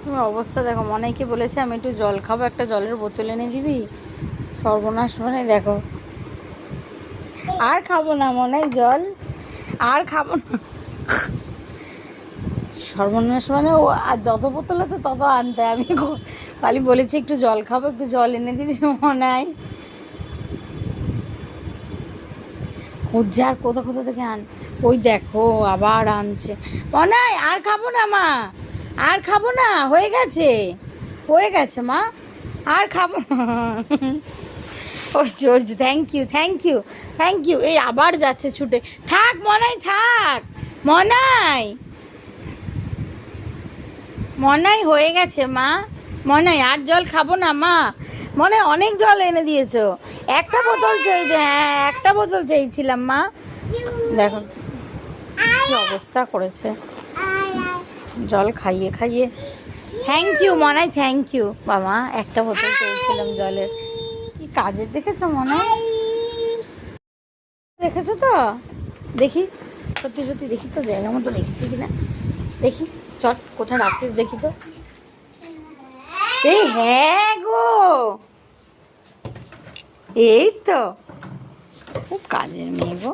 তুমি অবস্থা দেখো, মনেকে বলেছে আমি একটু জল খাবো, একটা জলের বোতল এনে দিবি। সর্বনাশ, মানে দেখো, আর খাবো না মনে জল, আর খাবো না। সর্বনাশ, মানে ও আর যত বোতল আছে তত আনতে, আমি খালি বলেছি একটু জল খাবো, একটু জল এনে দিবি মনাই। খুঁজছে আর কোথা কোথা থেকে আন, ওই দেখো আবার আনছে। মনাই আর খাবো না মা, আর খাবো না, হয়ে গেছে, হয়ে গেছে মা, আর খাবো না। ওই যে thank you, thank you, thank you, এই আবার যাচ্ছে ছুটে। থাক মনাই, থাক মনাই, মনাই হয়ে গেছে মা, মনাই আর জল খাবো না মা, মনে অনেক জল এনে দিয়েছো, একটা বোতল চেয়েছে, হ্যাঁ একটা বোতল চেয়েছিলাম মা। দেখো কি অবস্থা করেছে, জল খাইয়ে খাইয়ে। Thank you Monai, thank you বাবা, একটা বোতল চেয়েছিলাম জলের। কি কাজের দেখেছো মনাই, রেখেছো তো, দেখি সত্যি সত্যি দেখি তো জায়গা মতো রেখেছি কিনা, দেখি চট কোথায় রাখছিস দেখি তো। এই হ্যাঁ গো, এই তো, খুব কাজের মেয়ে গো।